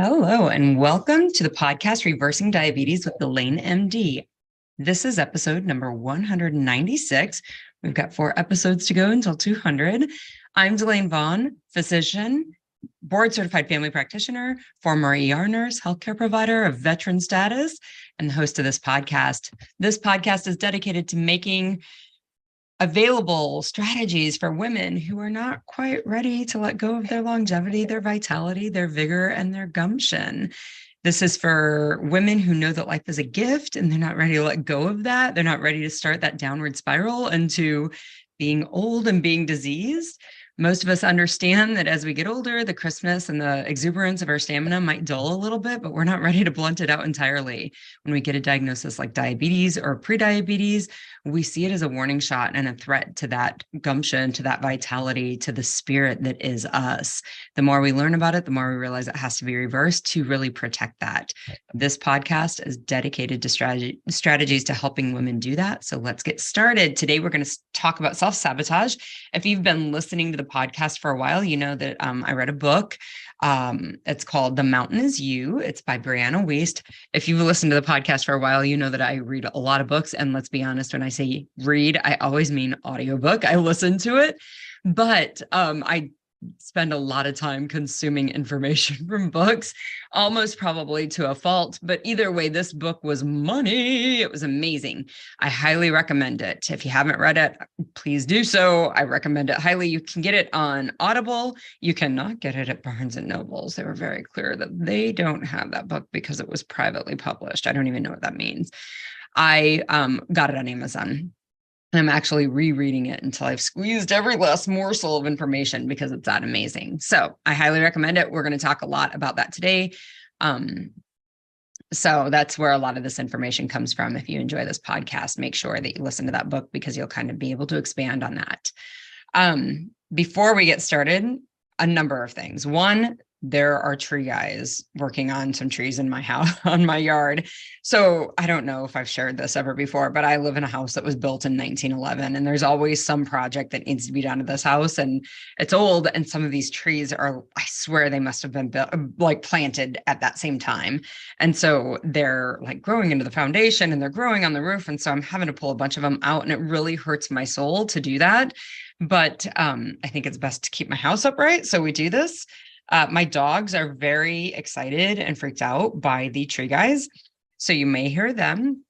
Hello, and welcome to the podcast Reversing Diabetes with DelaneMD. This is episode number 196. We've got 4 episodes to go until 200. I'm Delane Vaughn, physician, board-certified family practitioner, former ER nurse, healthcare provider of veteran status, and the host of this podcast. This podcast is dedicated to making available strategies for women who are not quite ready to let go of their longevity, their vitality, their vigor, and their gumption. This is for women who know that life is a gift and they're not ready to let go of that. They're not ready to start that downward spiral into being old and being diseased. Most of us understand that as we get older, the crispness and the exuberance of our stamina might dull a little bit, but we're not ready to blunt it out entirely. When we get a diagnosis like diabetes or prediabetes, we see it as a warning shot and a threat to that gumption, to that vitality, to the spirit that is us. The more we learn about it, the more we realize it has to be reversed to really protect that. This podcast is dedicated to strategies to helping women do that. So let's get started. Today, we're going to talk about self-sabotage. If you've been listening to the podcast for a while, you know that I read a book. It's called The Mountain Is You. It's by Brianna Wiest. If you've listened to the podcast for a while, you know that I read a lot of books. And let's be honest, when I say read, I always mean audiobook. I listen to it. But I spend a lot of time consuming information from books, almost probably to a fault. But either way, this book was money. It was amazing. I highly recommend it. If you haven't read it, please do so. I recommend it highly. You can get it on Audible. You cannot get it at Barnes and Nobles. They were very clear that they don't have that book because it was privately published. I don't even know what that means. I got it on Amazon. I'm actually rereading it until I've squeezed every last morsel of information because it's that amazing. So I highly recommend it. We're going to talk a lot about that today. So that's where a lot of this information comes from. If you enjoy this podcast, make sure that you listen to that book because you'll kind of be able to expand on that. Before we get started, a number of things. One, there are tree guys working on some trees in my house, on my yard. So I don't know if I've shared this ever before, but I live in a house that was built in 1911, and there's always some project that needs to be done to this house, and it's old. And some of these trees are, I swear they must have been built, like planted at that same time. And so they're like growing into the foundation and they're growing on the roof. And so I'm having to pull a bunch of them out, and it really hurts my soul to do that. But I think it's best to keep my house upright. So we do this. My dogs are very excited and freaked out by the tree guys. So you may hear them.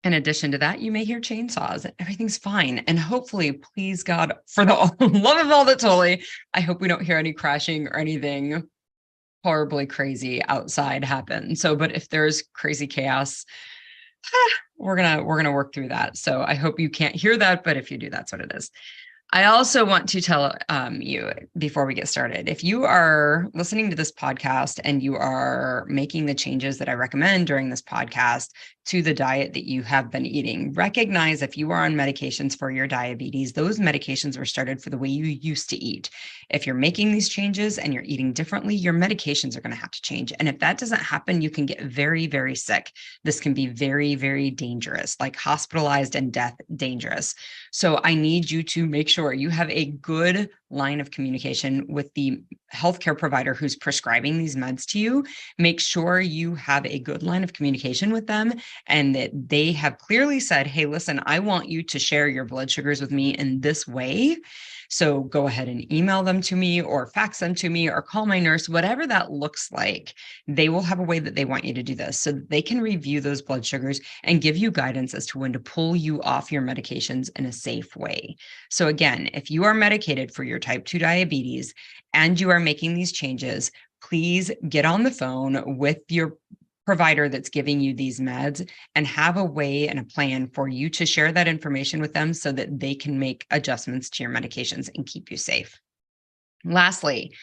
In addition to that, you may hear chainsaws. Everything's fine. And hopefully, please God, for the love of all that's holy, I hope we don't hear any crashing or anything horribly crazy outside happen. So, but if there's crazy chaos, we're gonna work through that. So I hope you can't hear that, but if you do, that's what it is. I also want to tell you before we get started, if you are listening to this podcast and you are making the changes that I recommend during this podcast to the diet that you have been eating, recognize if you are on medications for your diabetes, those medications were started for the way you used to eat. If you're making these changes and you're eating differently, your medications are going to have to change. And if that doesn't happen, you can get very, very sick. This can be very, very dangerous, like hospitalized and death dangerous. So I need you to make sure you have a good line of communication with the healthcare provider who's prescribing these meds to you. Make sure you have a good line of communication with them and that they have clearly said, hey, listen, I want you to share your blood sugars with me in this way. So go ahead and email them to me or fax them to me or call my nurse, whatever that looks like. They will have a way that they want you to do this so that they can review those blood sugars and give you guidance as to when to pull you off your medications in a safe way. So again, if you are medicated for your type 2 diabetes and you are making these changes, please get on the phone with your provider that's giving you these meds and have a way and a plan for you to share that information with them so that they can make adjustments to your medications and keep you safe. Lastly,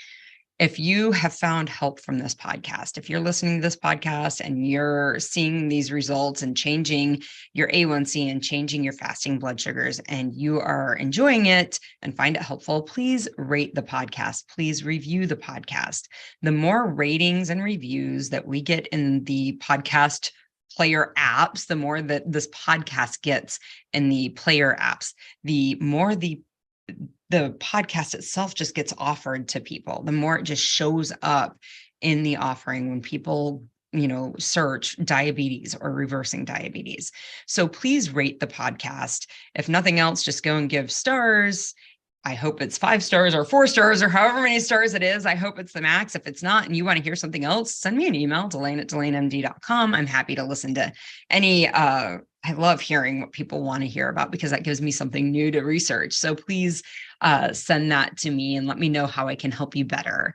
if you have found help from this podcast, if you're listening to this podcast and you're seeing these results and changing your A1C and changing your fasting blood sugars and you are enjoying it and find it helpful, please rate the podcast. Please review the podcast. The more ratings and reviews that we get in the podcast player apps, the more that this podcast gets in the player apps, the more the podcast itself just gets offered to people, the more it just shows up in the offering when people, search diabetes or reversing diabetes. So please rate the podcast. If nothing else, just go and give stars. I hope it's 5 stars or 4 stars or however many stars it is. I hope it's the max. If it's not and you want to hear something else, send me an email, Delane@DelaneMD.com. I'm happy to listen to any, I love hearing what people want to hear about because that gives me something new to research. So please send that to me and let me know how I can help you better.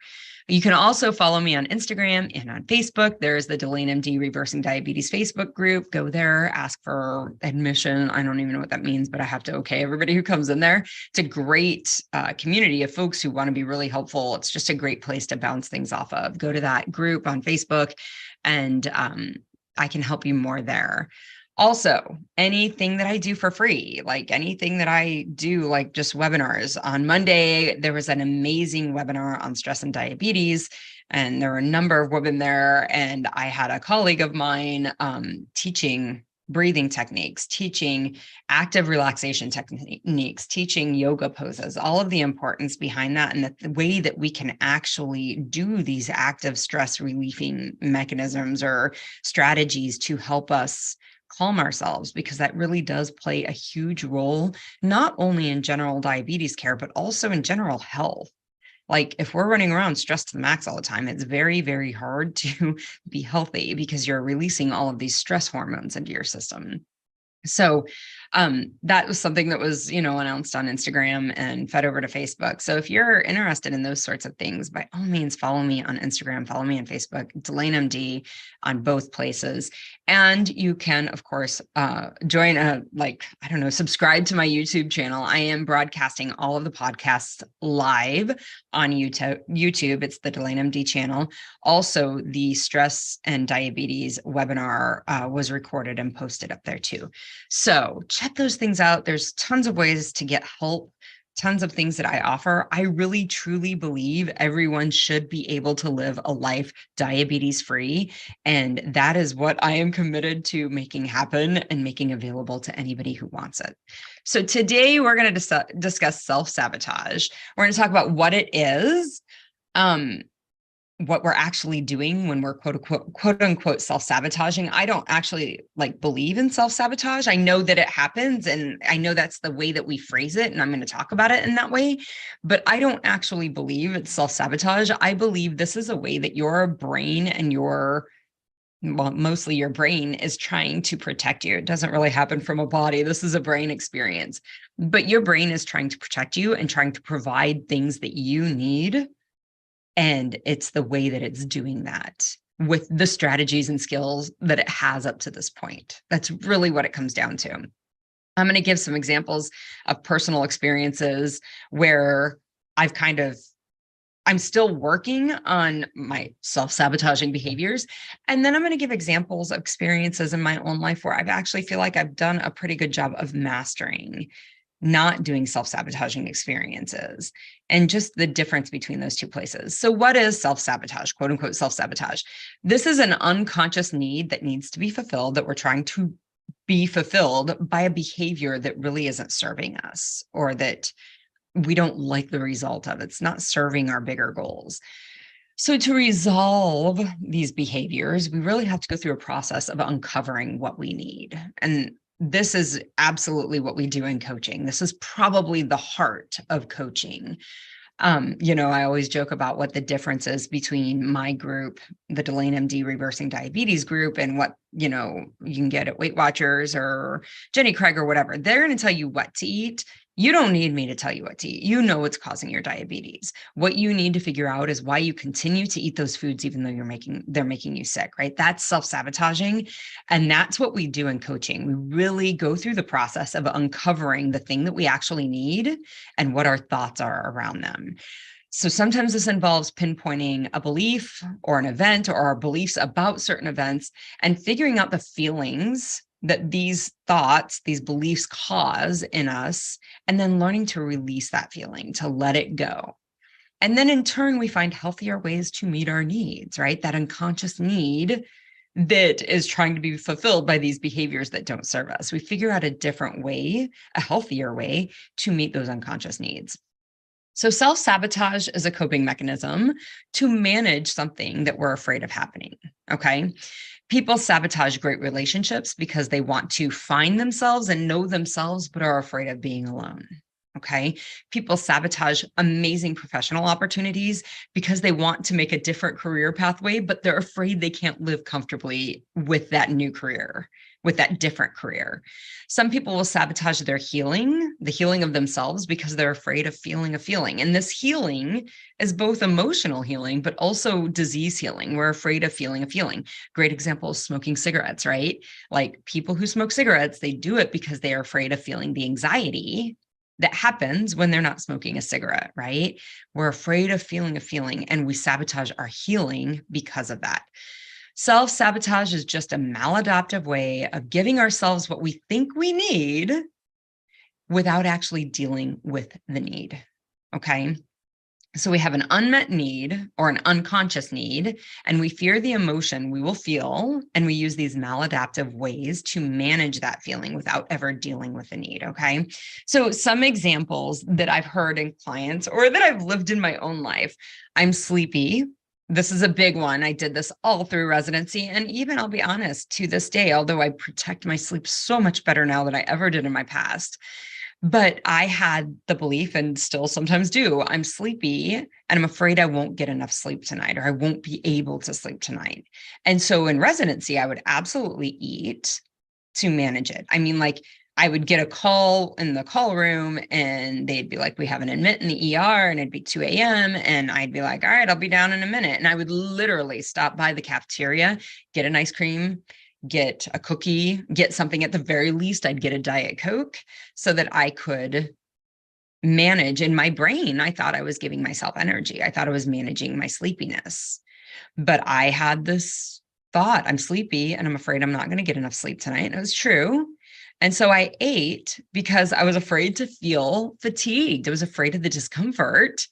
You can also follow me on Instagram and on Facebook. There's the DelaneMD Reversing Diabetes Facebook group. Go there, ask for admission. I don't even know what that means, but I have to okay everybody who comes in there. It's a great community of folks who want to be really helpful. It's just a great place to bounce things off of. Go to that group on Facebook and I can help you more there. Also, anything that I do for free, like anything that I do, like just webinars. On Monday, there was an amazing webinar on stress and diabetes, and there were a number of women there. And I had a colleague of mine teaching breathing techniques, teaching active relaxation techniques, teaching yoga poses, all of the importance behind that, and the way that we can actually do these active stress relieving mechanisms or strategies to help us calm ourselves, because that really does play a huge role, not only in general diabetes care, but also in general health. Like if we're running around stressed to the max all the time, it's very, very hard to be healthy because you're releasing all of these stress hormones into your system. So that was something that was, announced on Instagram and fed over to Facebook. So if you're interested in those sorts of things, by all means, follow me on Instagram, follow me on Facebook, DelaneMD on both places. And you can, of course, join subscribe to my YouTube channel. I am broadcasting all of the podcasts live on YouTube. It's the DelaneMD channel. Also, the stress and diabetes webinar was recorded and posted up there too. So check those things out. There's tons of ways to get help, tons of things that I offer. I really, truly believe everyone should be able to live a life diabetes free. And that is what I am committed to making happen and making available to anybody who wants it. So today we're going to discuss self-sabotage. We're going to talk about what it is, what we're actually doing when we're quote unquote self-sabotaging. I don't actually believe in self-sabotage. I know that it happens and I know that's the way that we phrase it. And I'm going to talk about it in that way, but I don't actually believe it's self-sabotage. I believe this is a way that your brain and mostly your brain is trying to protect you. It doesn't really happen from a body. This is a brain experience, but your brain is trying to protect you and trying to provide things that you need. And it's the way that it's doing that with the strategies and skills that it has up to this point. That's really what it comes down to. I'm going to give some examples of personal experiences where I'm still working on my self-sabotaging behaviors. And then I'm going to give examples of experiences in my own life where I actually feel like I've done a pretty good job of mastering not doing self-sabotaging experiences and just the difference between those two places. So what is self-sabotage, quote unquote, self-sabotage? This is an unconscious need that needs to be fulfilled, that we're trying to be fulfilled by a behavior that really isn't serving us, or that we don't like the result of. It's not serving our bigger goals. So to resolve these behaviors, we really have to go through a process of uncovering what we need. And this is absolutely what we do in coaching. This is probably the heart of coaching. I always joke about what the difference is between my group, the DelaneMD Reversing Diabetes group, and what, you can get at Weight Watchers or Jenny Craig or whatever. They're going to tell you what to eat. You don't need me to tell you what to eat. You know what's causing your diabetes. What you need to figure out is why you continue to eat those foods even though they're making you sick, right? That's self-sabotaging. And that's what we do in coaching. We really go through the process of uncovering the thing that we actually need and what our thoughts are around them. So sometimes this involves pinpointing a belief or an event or our beliefs about certain events and figuring out the feelings that these thoughts, these beliefs cause in us, and then learning to release that feeling, to let it go. And then in turn, we find healthier ways to meet our needs, right? That unconscious need that is trying to be fulfilled by these behaviors that don't serve us. We figure out a different way, a healthier way to meet those unconscious needs. So self-sabotage is a coping mechanism to manage something that we're afraid of happening. Okay. People sabotage great relationships because they want to find themselves and know themselves, but are afraid of being alone. Okay. People sabotage amazing professional opportunities because they want to make a different career pathway, but they're afraid they can't live comfortably with that new career, with that different career. Some people will sabotage their healing, the healing of themselves, because they're afraid of feeling a feeling. And this healing is both emotional healing, but also disease healing. We're afraid of feeling a feeling. Great example is smoking cigarettes, right? Like people who smoke cigarettes, they do it because they are afraid of feeling the anxiety that happens when they're not smoking a cigarette, right? We're afraid of feeling a feeling and we sabotage our healing because of that. Self-sabotage is just a maladaptive way of giving ourselves what we think we need without actually dealing with the need, okay? So we have an unmet need or an unconscious need, and we fear the emotion we will feel, and we use these maladaptive ways to manage that feeling without ever dealing with the need, okay? So some examples that I've heard in clients or that I've lived in my own life, I'm sleepy. This is a big one. I did this all through residency, and even I'll be honest, to this day, although I protect my sleep so much better now than I ever did in my past, but I had the belief, and still sometimes do, I'm sleepy and I'm afraid I won't get enough sleep tonight, or I won't be able to sleep tonight. And so in residency, I would absolutely eat to manage it. I mean, like I would get a call in the call room and they'd be like, we have an admit in the ER, and it'd be 2 a.m. And I'd be like, all right, I'll be down in a minute. And I would literally stop by the cafeteria, get an ice cream, get a cookie, get something. At the very least, I'd get a Diet Coke so that I could manage. In my brain, I thought I was giving myself energy. I thought I was managing my sleepiness. But I had this thought, I'm sleepy and I'm afraid I'm not going to get enough sleep tonight. And it was true. And so I ate because I was afraid to feel fatigued. I was afraid of the discomfort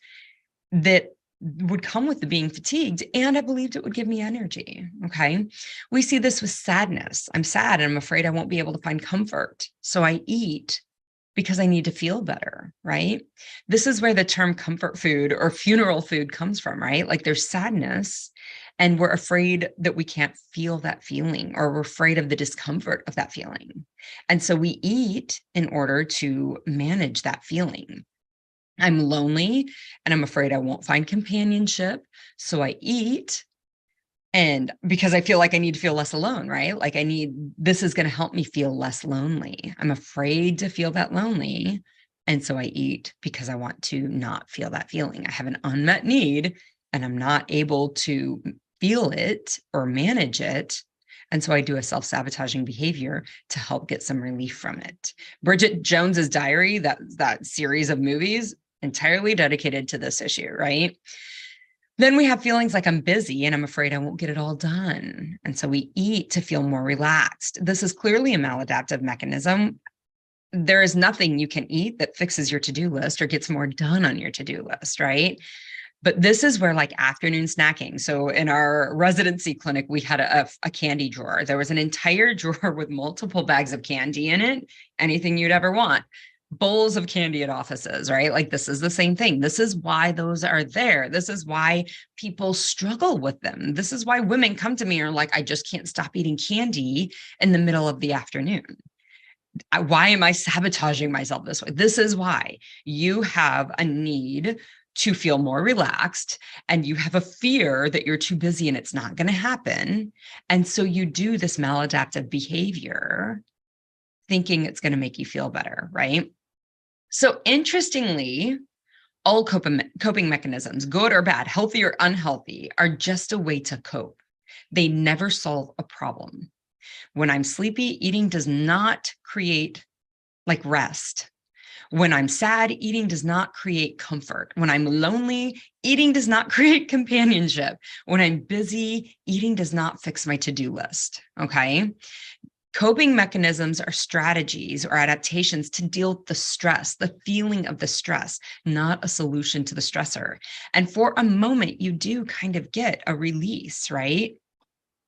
that would come with the being fatigued. And I believed it would give me energy. Okay. We see this with sadness. I'm sad and I'm afraid I won't be able to find comfort. So I eat because I need to feel better, right? This is where the term comfort food or funeral food comes from, right? Like there's sadness and we're afraid that we can't feel that feeling, or we're afraid of the discomfort of that feeling. And so we eat in order to manage that feeling. I'm lonely and I'm afraid I won't find companionship. So I eat, and because I feel like I need to feel less alone, right? Like this is going to help me feel less lonely. I'm afraid to feel that lonely. And so I eat because I want to not feel that feeling. I have an unmet need and I'm not able to feel it or manage it. And so I do a self-sabotaging behavior to help get some relief from it. Bridget Jones's Diary, that series of movies, entirely dedicated to this issue, right? Then we have feelings like I'm busy and I'm afraid I won't get it all done. And so we eat to feel more relaxed. This is clearly a maladaptive mechanism. There is nothing you can eat that fixes your to-do list or gets more done on your to-do list, right? But this is where like afternoon snacking. So in our residency clinic, we had a candy drawer. There was an entire drawer with multiple bags of candy in it, anything you'd ever want. Bowls of candy at offices, right? Like this is the same thing. This is why those are there. This is why people struggle with them. This is why women come to me and are like, I just can't stop eating candy in the middle of the afternoon. Why am I sabotaging myself this way? This is why you have a need to feel more relaxed and you have a fear that you're too busy and it's not going to happen. And so you do this maladaptive behavior thinking it's going to make you feel better, right? So interestingly, all coping mechanisms, good or bad, healthy or unhealthy, are just a way to cope. They never solve a problem. When I'm sleepy, eating does not create like rest. When I'm sad, eating does not create comfort. When I'm lonely, eating does not create companionship. When I'm busy, eating does not fix my to-do list, okay? Coping mechanisms are strategies or adaptations to deal with the stress, the feeling of the stress, not a solution to the stressor. And for a moment, you do kind of get a release, right?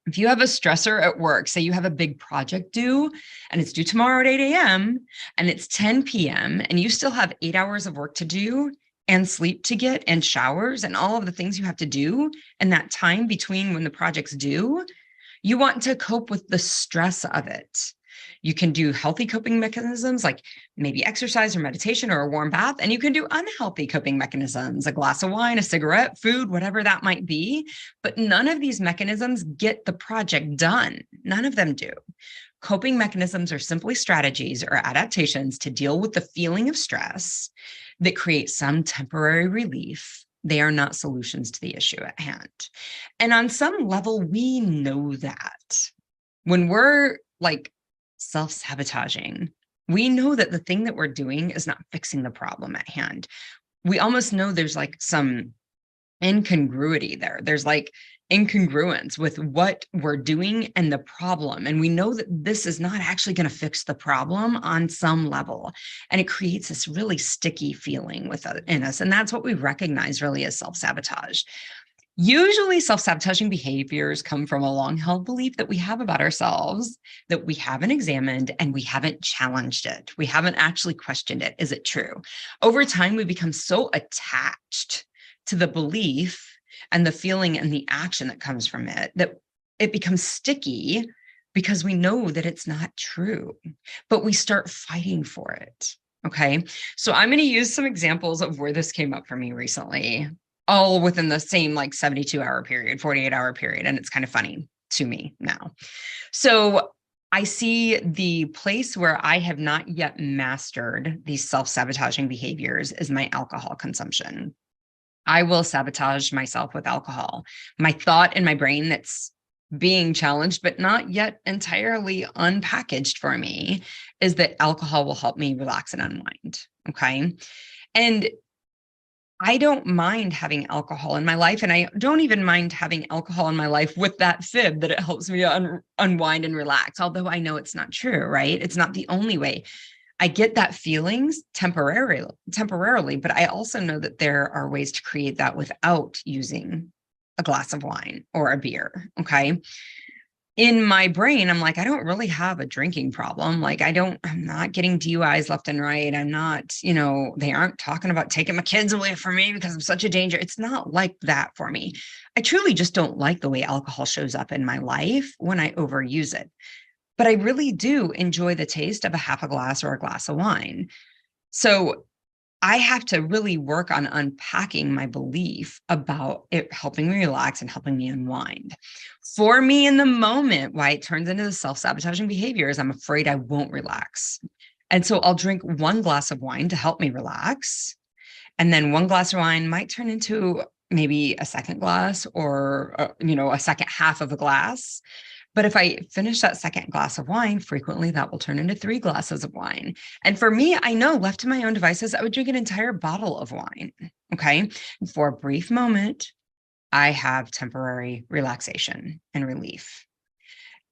If you have a stressor at work, say you have a big project due and it's due tomorrow at 8 a.m. and it's 10 p.m. and you still have 8 hours of work to do, and sleep to get and showers and all of the things you have to do, and that time between when the project's due, you want to cope with the stress of it. You can do healthy coping mechanisms like maybe exercise or meditation or a warm bath, and you can do unhealthy coping mechanisms, a glass of wine, a cigarette, food, whatever that might be. But none of these mechanisms get the project done. None of them do. Coping mechanisms are simply strategies or adaptations to deal with the feeling of stress that create some temporary relief. They are not solutions to the issue at hand. And on some level, we know that. When we're like self-sabotaging, we know that the thing that we're doing is not fixing the problem at hand. We almost know there's like some incongruity there. There's like incongruence with what we're doing and the problem. And we know that this is not actually going to fix the problem on some level. And it creates this really sticky feeling within us. And that's what we recognize really as self-sabotage. Usually self-sabotaging behaviors come from a long-held belief that we have about ourselves that we haven't examined and we haven't challenged it. We haven't actually questioned it. Is it true? Over time, we become so attached to the belief and the feeling and the action that comes from it that it becomes sticky because we know that it's not true, but we start fighting for it. Okay. So I'm going to use some examples of where this came up for me recently, all within the same like 72-hour period, 48-hour period. And it's kind of funny to me now. So I see the place where I have not yet mastered these self-sabotaging behaviors is my alcohol consumption. I will sabotage myself with alcohol. My thought in my brain that's being challenged, but not yet entirely unpackaged for me, is that alcohol will help me relax and unwind. Okay. And I don't mind having alcohol in my life. And I don't even mind having alcohol in my life with that fib that it helps me unwind and relax. Although I know it's not true, right? It's not the only way. I get that feelings temporarily, but I also know that there are ways to create that without using a glass of wine or a beer. Okay. In my brain, I'm like, I don't really have a drinking problem. Like I'm not getting DUIs left and right. I'm not, they aren't talking about taking my kids away from me because I'm such a danger. It's not like that for me. I truly just don't like the way alcohol shows up in my life when I overuse it. But I really do enjoy the taste of a half a glass or a glass of wine. So I have to really work on unpacking my belief about it helping me relax and helping me unwind. For me in the moment, why it turns into the self-sabotaging behavior is I'm afraid I won't relax. And so I'll drink one glass of wine to help me relax. And then one glass of wine might turn into maybe a second glass or, a second half of a glass. But if I finish that second glass of wine, frequently that will turn into 3 glasses of wine. And for me, I know left to my own devices, I would drink an entire bottle of wine. Okay. And for a brief moment, I have temporary relaxation and relief.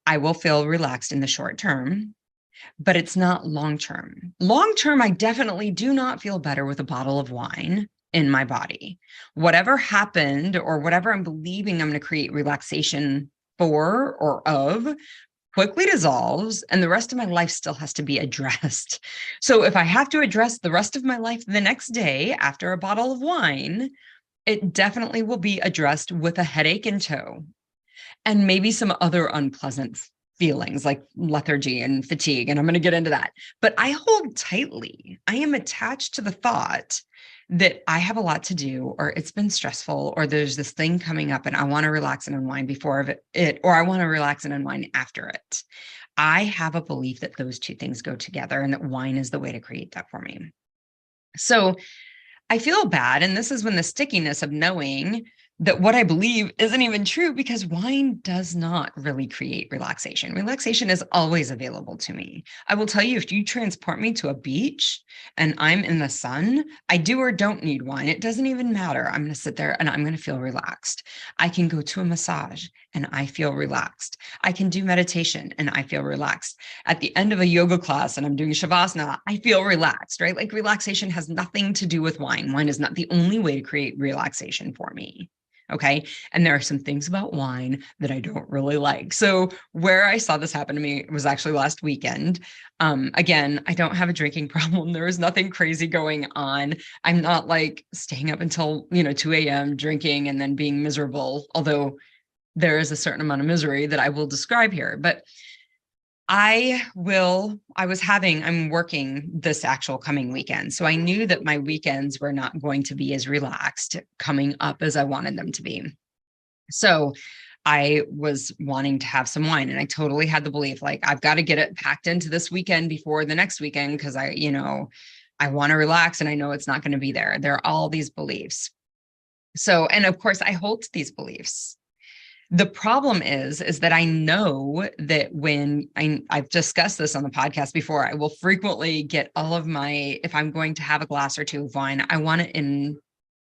I will feel relaxed in the short term, but it's not long term. Long term, I definitely do not feel better with a bottle of wine in my body. Whatever happened or whatever I'm believing I'm going to create relaxation for or of quickly dissolves, and the rest of my life still has to be addressed. So if I have to address the rest of my life the next day after a bottle of wine, it definitely will be addressed with a headache in tow and maybe some other unpleasant feelings like lethargy and fatigue. And I'm going to get into that. But I hold tightly. I am attached to the thought that I have a lot to do, or it's been stressful, or there's this thing coming up and I want to relax and unwind before it, or I want to relax and unwind after it. I have a belief that those two things go together and that wine is the way to create that for me. So I feel bad. And this is when the stickiness of knowing that what I believe isn't even true, because wine does not really create relaxation. Relaxation is always available to me. I will tell you, if you transport me to a beach and I'm in the sun, I do or don't need wine. It doesn't even matter. I'm going to sit there and I'm going to feel relaxed. I can go to a massage and I feel relaxed. I can do meditation and I feel relaxed. At the end of a yoga class and I'm doing shavasana, I feel relaxed, right? Like relaxation has nothing to do with wine. Wine is not the only way to create relaxation for me. Okay. And there are some things about wine that I don't really like. So where I saw this happen to me was actually last weekend. Again, I don't have a drinking problem. There was nothing crazy going on. I'm not like staying up until, 2 a.m. drinking and then being miserable, although there is a certain amount of misery that I will describe here. But I'm working this actual coming weekend. So I knew that my weekends were not going to be as relaxed coming up as I wanted them to be. So I was wanting to have some wine, and I totally had the belief, like, I've got to get it packed into this weekend before the next weekend, because I want to relax and I know it's not going to be there. There are all these beliefs. So, and of course I hold to these beliefs. The problem is that I know that when I've discussed this on the podcast before, I will frequently get if I'm going to have a glass or two of wine, I want it in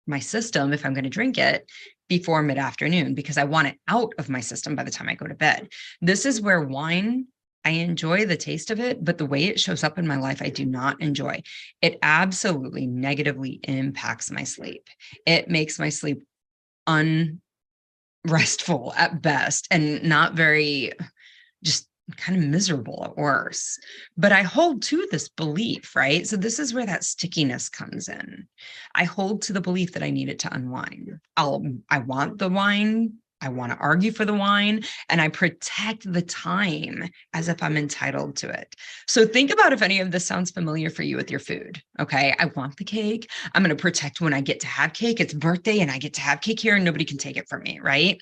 my system, if I'm going to drink it, before mid-afternoon, because I want it out of my system by the time I go to bed. This is where wine, I enjoy the taste of it, but the way it shows up in my life, I do not enjoy. It absolutely negatively impacts my sleep. It makes my sleep restful at best, and not very, just kind of miserable at worst. But I hold to this belief, right? So this is where that stickiness comes in. I hold to the belief that I need it to unwind. I want the wine. I want to argue for the wine, and I protect the time as if I'm entitled to it. So think about if any of this sounds familiar for you with your food. Okay. I want the cake. I'm going to protect when I get to have cake. It's birthday and I get to have cake here and nobody can take it from me. Right.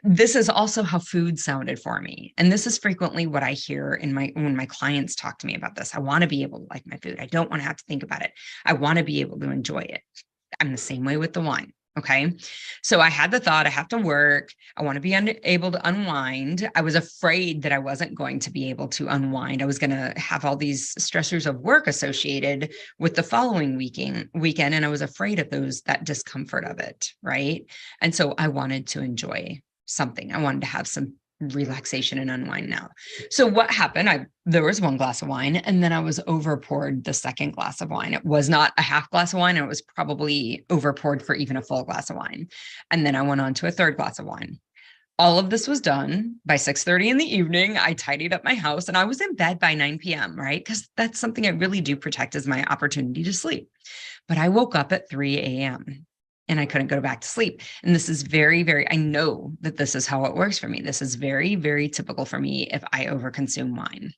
This is also how food sounded for me. And this is frequently what I hear when my clients talk to me about this. I want to be able to like my food. I don't want to have to think about it. I want to be able to enjoy it. I'm the same way with the wine. Okay. So I had the thought, I have to work. I want to be able to unwind. I was afraid that I wasn't going to be able to unwind. I was going to have all these stressors of work associated with the following weekend. And I was afraid of that discomfort of it. Right. And so I wanted to enjoy something. I wanted to have some relaxation and unwind now. So what happened? There was one glass of wine, and then I was over poured the second glass of wine. It was not a half glass of wine. It was probably over poured for even a full glass of wine. And then I went on to a third glass of wine. All of this was done by 6:30 in the evening. I tidied up my house and I was in bed by 9 p.m., right? Because that's something I really do protect, as my opportunity to sleep. But I woke up at 3 a.m. and I couldn't go back to sleep. And this is very, very, I know that this is how it works for me. This is very, very typical for me if I overconsume wine.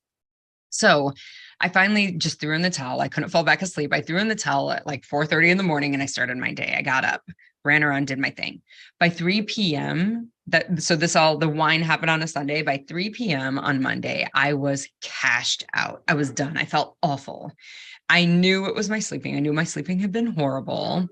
So I finally just threw in the towel. I couldn't fall back asleep. I threw in the towel at like 4:30 in the morning and I started my day. I got up, ran around, did my thing. By 3 p.m., the wine happened on a Sunday. By 3 p.m. on Monday, I was cashed out. I was done. I felt awful. I knew it was my sleeping. I knew my sleeping had been horrible.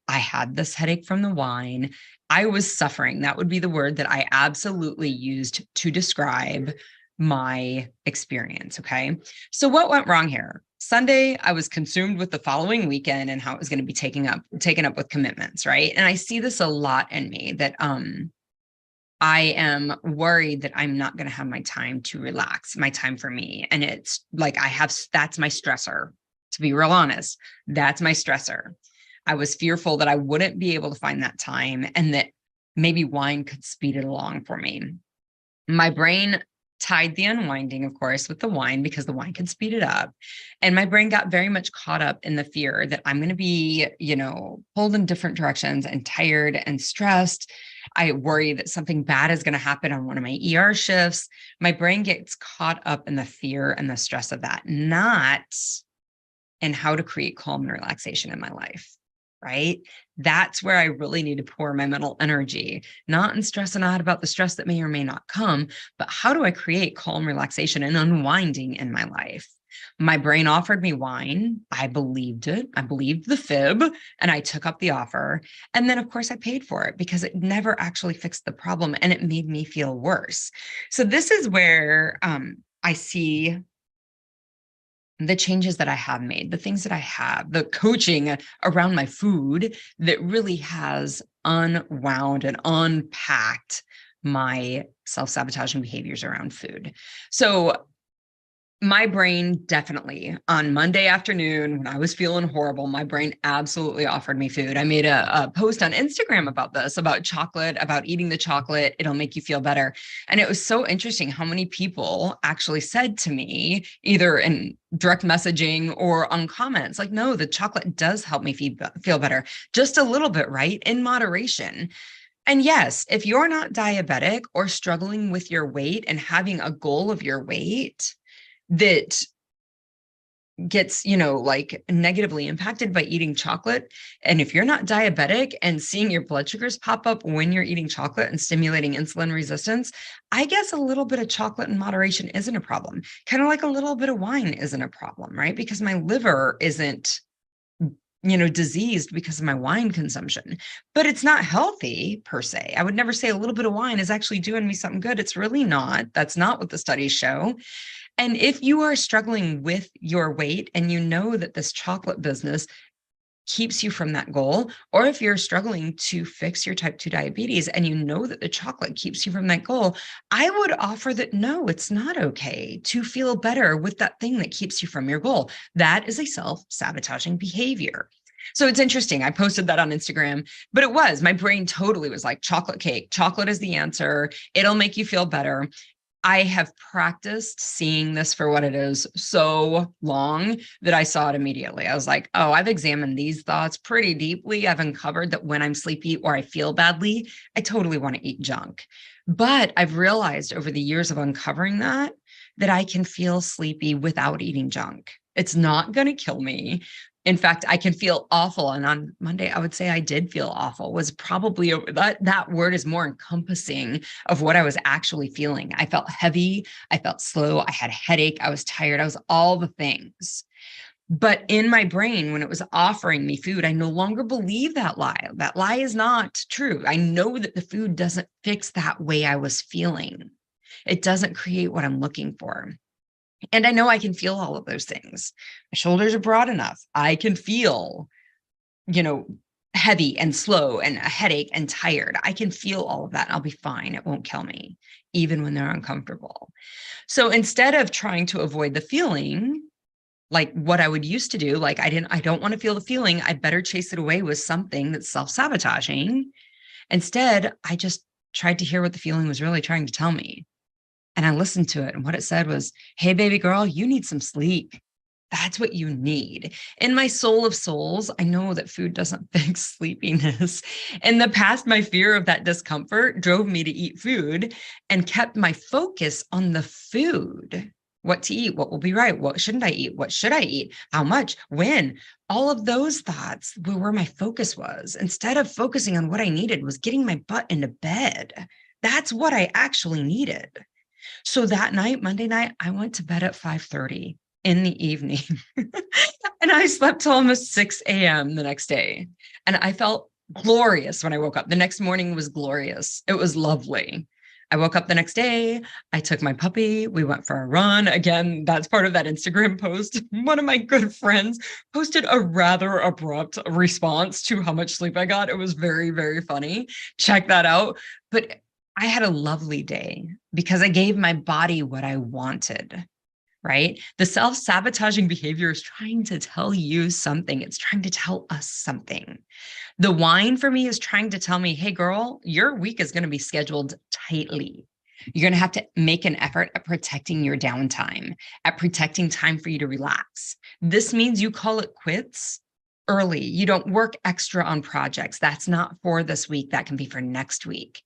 I had this headache from the wine. I was suffering. That would be the word that I absolutely used to describe my experience. Okay. So what went wrong here? Sunday, I was consumed with the following weekend and how it was going to be taken up with commitments. Right. And I see this a lot in me, that, I am worried that I'm not going to have my time to relax, my time for me. And it's like, that's my stressor, to be real honest. That's my stressor. I was fearful that I wouldn't be able to find that time, and that maybe wine could speed it along for me. My brain tied the unwinding, of course, with the wine, because the wine can speed it up. And my brain got very much caught up in the fear that I'm going to be, pulled in different directions and tired and stressed. I worry that something bad is going to happen on one of my ER shifts. My brain gets caught up in the fear and the stress of that, not in how to create calm and relaxation in my life. Right? That's where I really need to pour my mental energy, not in stressing out about the stress that may or may not come, but how do I create calm, relaxation, and unwinding in my life? My brain offered me wine. I believed it. I believed the fib, and I took up the offer. And then, of course, I paid for it, because it never actually fixed the problem, and it made me feel worse. So this is where I see the changes that I have made, the things that I have, the coaching around my food that really has unwound and unpacked my self-sabotaging behaviors around food. So My brain definitely on Monday afternoon when I was feeling horrible, my brain absolutely offered me food. I made a post on Instagram about this, about chocolate, about eating the chocolate. It'll make you feel better. And it was so interesting how many people actually said to me, either in direct messaging or on comments, like, no, the chocolate does help me feel better. Just a little bit, right? In moderation. And yes, if you're not diabetic or struggling with your weight and having a goal of your weight that gets, like negatively impacted by eating chocolate. And if you're not diabetic and seeing your blood sugars pop up when you're eating chocolate and stimulating insulin resistance, I guess a little bit of chocolate in moderation isn't a problem. Kind of like a little bit of wine isn't a problem, right? Because my liver isn't diseased because of my wine consumption, but it's not healthy per se. I would never say a little bit of wine is actually doing me something good. It's really not. That's not what the studies show. And if you are struggling with your weight and you know that this chocolate business keeps you from that goal, or if you're struggling to fix your type 2 diabetes and you know that the chocolate keeps you from that goal, I would offer that no, it's not okay to feel better with that thing that keeps you from your goal. That is a self-sabotaging behavior. So it's interesting. I posted that on Instagram, but my brain totally was like chocolate cake. Chocolate is the answer. It'll make you feel better. I have practiced seeing this for what it is so long that I saw it immediately. I was like, oh, I've examined these thoughts pretty deeply. I've uncovered that when I'm sleepy or I feel badly, I totally want to eat junk. But I've realized over the years of uncovering that I can feel sleepy without eating junk. It's not going to kill me. In fact, I can feel awful. And on Monday, I would say I did feel awful. Was probably that word is more encompassing of what I was actually feeling. I felt heavy. I felt slow. I had a headache. I was tired. I was all the things. But in my brain, when it was offering me food, I no longer believe that lie. That lie is not true. I know that the food doesn't fix that way I was feeling. It doesn't create what I'm looking for. And I know I can feel all of those things. My shoulders are broad enough. I can feel, heavy and slow and a headache and tired. I can feel all of that. And I'll be fine. It won't kill me, even when they're uncomfortable. So instead of trying to avoid the feeling, like what I would used to do, like I don't want to feel the feeling. I better chase it away with something that's self-sabotaging. Instead, I just tried to hear what the feeling was really trying to tell me. And I listened to it. And what it said was, hey, baby girl, you need some sleep. That's what you need. In my soul of souls, I know that food doesn't fix sleepiness. In the past, my fear of that discomfort drove me to eat food and kept my focus on the food. What to eat, what will be right, what shouldn't I eat, what should I eat, how much, when. All of those thoughts were where my focus was. Instead of focusing on what I needed was getting my butt into bed. That's what I actually needed. So that night, Monday night, I went to bed at 5:30 in the evening and I slept till almost 6 a.m. the next day. And I felt glorious when I woke up. The next morning was glorious. It was lovely. I woke up the next day. I took my puppy. We went for a run. Again, that's part of that Instagram post. One of my good friends posted a rather abrupt response to how much sleep I got. It was very, very funny. Check that out. But I had a lovely day because I gave my body what I wanted, right? The self-sabotaging behavior is trying to tell you something. It's trying to tell us something. The wine for me is trying to tell me, hey, girl, your week is going to be scheduled tightly. You're going to have to make an effort at protecting your downtime, at protecting time for you to relax. This means you call it quits early. You don't work extra on projects. That's not for this week. That can be for next week.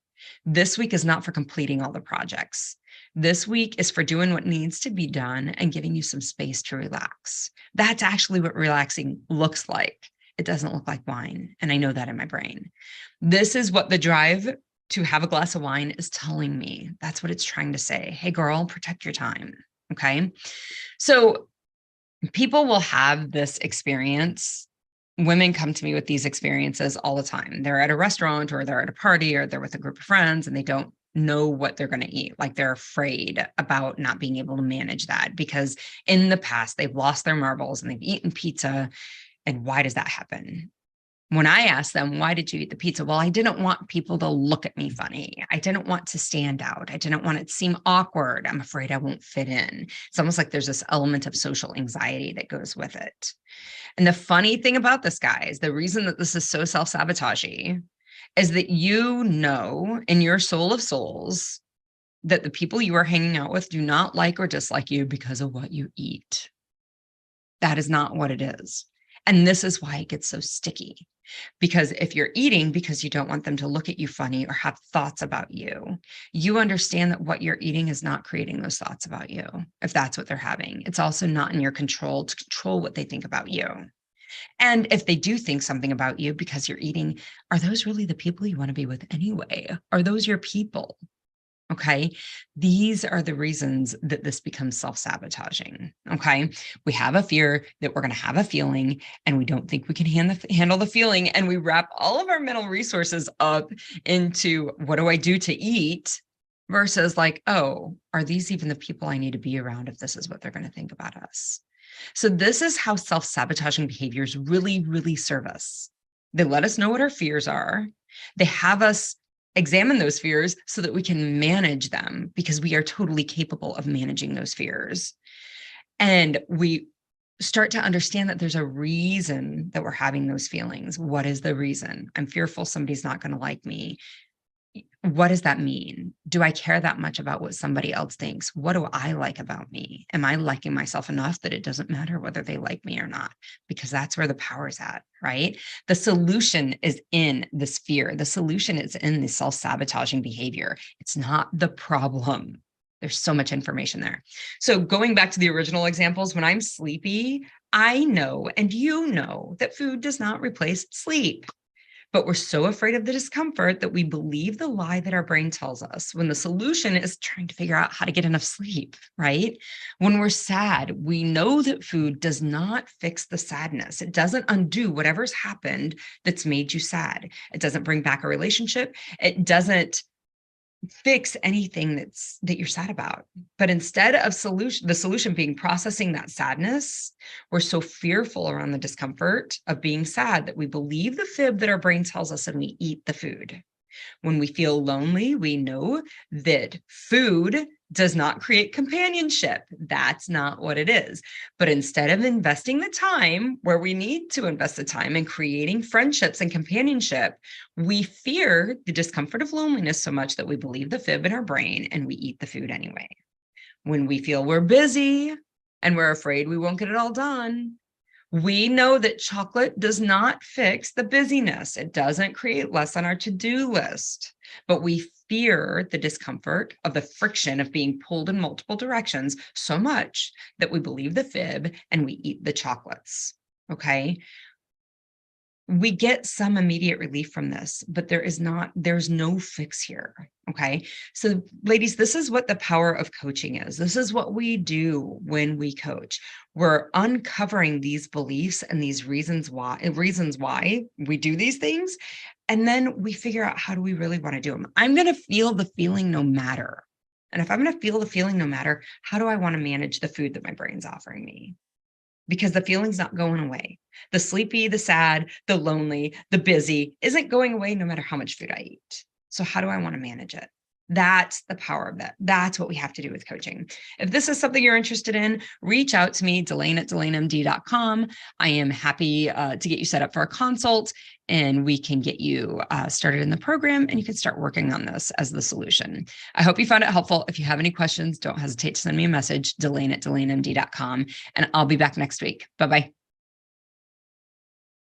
This week is not for completing all the projects. This week is for doing what needs to be done and giving you some space to relax. That's actually what relaxing looks like. It doesn't look like wine. And I know that in my brain. This is what the drive to have a glass of wine is telling me. That's what it's trying to say. Hey, girl, protect your time. Okay. So people will have this experience. Women come to me with these experiences all the time. They're at a restaurant or they're at a party or they're with a group of friends and they don't know what they're going to eat. Like they're afraid about not being able to manage that because in the past they've lost their marbles and they've eaten pizza. And why does that happen? When I ask them, why did you eat the pizza? Well, I didn't want people to look at me funny. I didn't want to stand out. I didn't want it to seem awkward. I'm afraid I won't fit in. It's almost like there's this element of social anxiety that goes with it. And the funny thing about this, guys, the reason that this is so self-sabotaging is that you know in your soul of souls that the people you are hanging out with do not like or dislike you because of what you eat. That is not what it is. And this is why it gets so sticky. Because if you're eating because you don't want them to look at you funny or have thoughts about you, you understand that what you're eating is not creating those thoughts about you. If that's what they're having, it's also not in your control to control what they think about you. And if they do think something about you because you're eating, are those really the people you want to be with anyway? Are those your people? Okay, these are the reasons that this becomes self-sabotaging. Okay, we have a fear that we're going to have a feeling and we don't think we can handle the feeling. And we wrap all of our mental resources up into what do I do to eat versus like, oh, are these even the people I need to be around if this is what they're going to think about us? So this is how self-sabotaging behaviors really, really serve us. They let us know what our fears are. They have us examine those fears so that we can manage them because we are totally capable of managing those fears. And we start to understand that there's a reason that we're having those feelings. What is the reason? I'm fearful somebody's not going to like me. What does that mean? Do I care that much about what somebody else thinks? What do I like about me? Am I liking myself enough that it doesn't matter whether they like me or not? Because that's where the power's at, right? The solution is in this fear. The solution is in the self-sabotaging behavior. It's not the problem. There's so much information there. So going back to the original examples, when I'm sleepy, I know, and you know, that food does not replace sleep. But we're so afraid of the discomfort that we believe the lie that our brain tells us when the solution is trying to figure out how to get enough sleep, right? When we're sad, we know that food does not fix the sadness. It doesn't undo whatever's happened that's made you sad. It doesn't bring back a relationship. It doesn't fix anything that you're sad about. But instead of the solution being processing that sadness, we're so fearful around the discomfort of being sad that we believe the fib that our brain tells us and we eat the food. When we feel lonely, we know that food does not create companionship. That's not what it is. But instead of investing the time where we need to invest the time in creating friendships and companionship, we fear the discomfort of loneliness so much that we believe the fib in our brain and we eat the food anyway. When we feel we're busy and we're afraid we won't get it all done, we know that chocolate does not fix the busyness. It doesn't create less on our to-do list, but we fear the discomfort of the friction of being pulled in multiple directions so much that we believe the fib and we eat the chocolates, okay? We get some immediate relief from this, but there's no fix here. Okay. So ladies, this is what the power of coaching is. This is what we do when we coach. We're uncovering these beliefs and these reasons why we do these things. And then we figure out, how do we really want to do them? I'm going to feel the feeling no matter. And if I'm going to feel the feeling no matter, how do I want to manage the food that my brain's offering me? Because the feeling's not going away. The sleepy, the sad, the lonely, the busy isn't going away no matter how much food I eat. So how do I want to manage it? That's the power of that. That's what we have to do with coaching. If this is something you're interested in, reach out to me, Delane@DelaneMD.com. I am happy to get you set up for a consult and we can get you started in the program and you can start working on this as the solution. I hope you found it helpful. If you have any questions, don't hesitate to send me a message, Delane@DelaneMD.com, and I'll be back next week. Bye-bye.